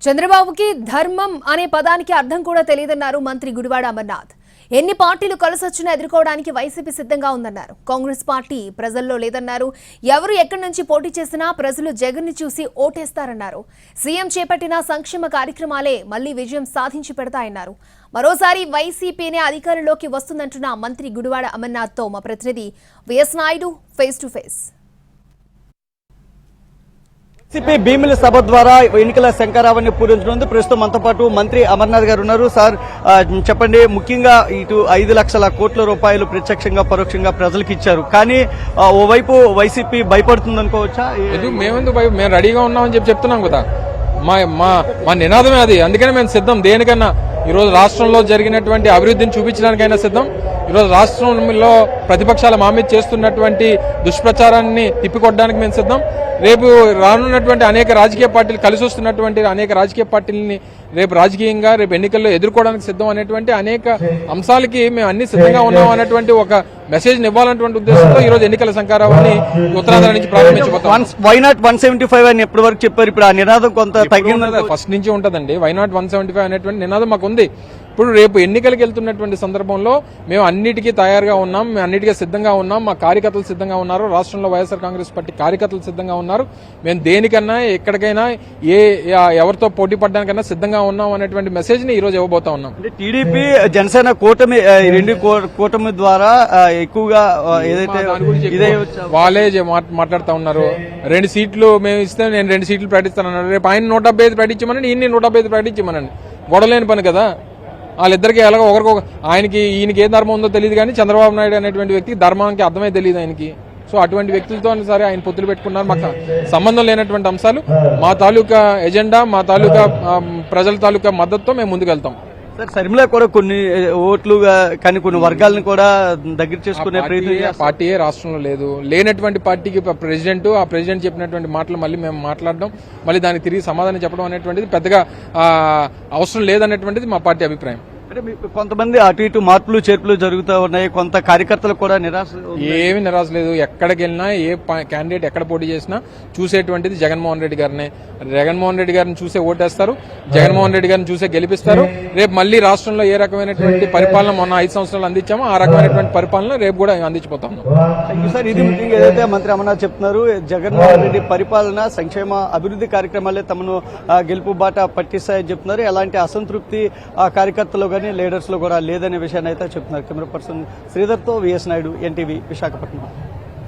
చంద్రబాబుకి ధర్మం అనే పదానికి అర్థం కూడా తెలియదన్నారు మంత్రి గుడివాడ అమర్నాథ్. ఎన్ని పార్టీలు కలిసొచ్చినా ఎదుర్కోవడానికి వైసీపీ సిద్ధంగా ఉందన్నారు. కాంగ్రెస్ పార్టీ ప్రజల్లో లేదన్నారు. ఎవరు ఎక్కడి నుంచి పోటీ చేసినా ప్రజలు జగన్ ని చూసి ఓటేస్తారన్నారు. సీఎం చేపట్టిన సంక్షేమ కార్యక్రమాలే మళ్లీ విజయం సాధించి పెడతాయన్నారు. మరోసారి వైసీపీనే అధికారంలోకి వస్తుందంటున్న మంత్రి గుడివాడ అమర్నాథ్ తో మా ప్రతినిధి V S Naidu face to face. YCP Bheemili సభ ద్వారా ఎన్నికల శంకరావాన్ని పూరించనుంది. ప్రస్తుతం మనతో పాటు మంత్రి అమర్నాథ్ గారు ఉన్నారు. సార్ చెప్పండి, ముఖ్యంగా ఇటు 5 లక్షల కోట్ల రూపాయలు ప్రత్యక్షంగా పరోక్షంగా ప్రజలకు ఇచ్చారు. కానీ ఓవైపు వైసీపీ భయపడుతుంది అనుకోవచ్చా? మేము రెడీగా ఉన్నామని చెప్తున్నాం కదా. మా నినాదమే అది. అందుకనే మేము సిద్ధం దేనికన్నా. ఈరోజు రాష్ట్రంలో జరిగినటువంటి అభివృద్ధిని చూపించడానికైనా సిద్ధం. ఈరోజు రాష్ట్రంలో ప్రతిపక్షాల మా మీద చేస్తున్నటువంటి దుష్ప్రచారాన్ని తిప్పికొట్టడానికి మేము సిద్ధం. రేపు రానున్నటువంటి అనేక రాజకీయ పార్టీలు కలిసి వస్తున్నటువంటి అనేక రాజకీయ పార్టీలని రేపు రాజకీయంగా రేపు ఎన్నికల్లో ఎదుర్కోవడానికి సిద్ధం అనేటువంటి అనేక అంశాలకి మేము అన్ని సిద్ధంగా ఉన్నాం అనేటువంటి ఒక మెసేజ్ ఇవ్వాలన్నటువంటి ఉద్దేశంతో ఈ రోజు ఎన్నికల శంకరావాన్ని ఉత్తరాంధ్ర నుంచి ప్రారంభించబోతాం. వైనాట్ 175 అని ఎప్పటి వరకు చెప్పారు. ఇప్పుడు ఆ నినాదం కొంత తగ్గింది. ఫస్ట్ నుంచి ఉంటుందండి. వైనాట్ 175 అనేటువంటి నినాదం మాకు ఉంది. ఇప్పుడు రేపు ఎన్నికలకు వెళ్తున్నటువంటి సందర్భంలో మేము అన్నిటికీ తయారుగా ఉన్నాం, మేము అన్నిటికీ సిద్ధంగా ఉన్నాం. మా కార్యకర్తలు సిద్ధంగా ఉన్నారు. రాష్ట్రంలో వైఎస్ఆర్ కాంగ్రెస్ పార్టీ కార్యకర్తలు సిద్ధంగా ఉన్నారు. మేము దేనికన్నా ఎక్కడికైనా ఎవరితో పోటీ పడడానికన్నా సిద్ధంగా ఉన్నాం అనేటువంటి మెసేజ్ ని ఈ రోజు ఇవ్వబోతా ఉన్నాం. టీడీపీ జనసేన కూటమి రెండు కూటమి ద్వారా ఎక్కువగా ఏదైతే వాళ్ళే మాట్లాడుతూ ఉన్నారు. 2 సీట్లు మేము ఇస్తే నేను 2 సీట్లు ప్రకటిస్తానన్నారు. రేపు ఆయన 175 ప్రకటించమని ఈయన్ని 175 ప్రకటించమనండి. గొడవలేని పని కదా. వాళ్ళిద్దరికి ఎలాగో ఒకరికొక ఈయనకి ఏ ధర్మం ఉందో తెలియదు, కానీ చంద్రబాబు నాయుడు అనేటువంటి వ్యక్తికి ధర్మానికి అర్థమే తెలియదు ఆయనకి. సో అటువంటి వ్యక్తులతో సరే ఆయన పొత్తులు పెట్టుకున్నారు. మాకు సంబంధం లేనటువంటి అంశాలు మా తాలూకా ఎజెండా, మా తాలూకా ప్రజల తాలూకా మద్దతుతో మేము ముందుకెళ్తాం. సార్, షర్మిల కూడా కొన్ని ఓట్లుగా కానీ కొన్ని వర్గాలను కూడా దగ్గర చేసుకునే పార్టీయే రాష్ట్రంలో లేదు. లేనటువంటి పార్టీకి ప్రెసిడెంట్ ఆ ప్రెసిడెంట్ చెప్పినటువంటి మాటలు మళ్ళీ మేము మాట్లాడడం, మళ్ళీ దానికి తిరిగి సమాధానం చెప్పడం అనేటువంటిది పెద్దగా అవసరం లేదనేటువంటిది మా పార్టీ అభిప్రాయం. అంటే కొంతమంది అటు ఇటు మార్పులు చేర్పులు జరుగుతూ ఉన్నాయి. కొంత కార్యకర్తలు కూడా నిరాశ. ఏమీ నిరాశ లేదు. ఎక్కడికి వెళ్ళినా ఏ క్యాండిడేట్ ఎక్కడ పోటీ చేసినా చూసేటువంటిది జగన్మోహన్ రెడ్డి గారినే. జగన్మోహన్ రెడ్డి గారిని చూసే ఓటేస్తారు, జగన్మోహన్ రెడ్డి గారిని చూసే గెలిపిస్తారు. రేపు మళ్ళీ రాష్ట్రంలో ఏ రకమైనటువంటి పరిపాలన మొన్న 5 సంవత్సరాలు అందించామో ఆ రకమైనటువంటి పరిపాలన రేపు కూడా అందించిపోతాం. సార్, ఇది ముఖ్యంగా ఏదైతే మంత్రి అమర్నాథ్ చెప్తున్నారు, జగన్మోహన్ రెడ్డి పరిపాలన సంక్షేమ అభివృద్ధి కార్యక్రమాలే తమను గెలుపు బాట పట్టిస్తాయని చెప్తున్నారు. ఎలాంటి అసంతృప్తి కార్యకర్తలు లీడర్స్ లో కూడా లేదనే విషయాన్ని అయితే చెప్తున్నారు. కెమెరా పర్సన్ శ్రీధర్ తో విఎస్ నాయుడు, ఎన్టీవీ, విశాఖపట్నం.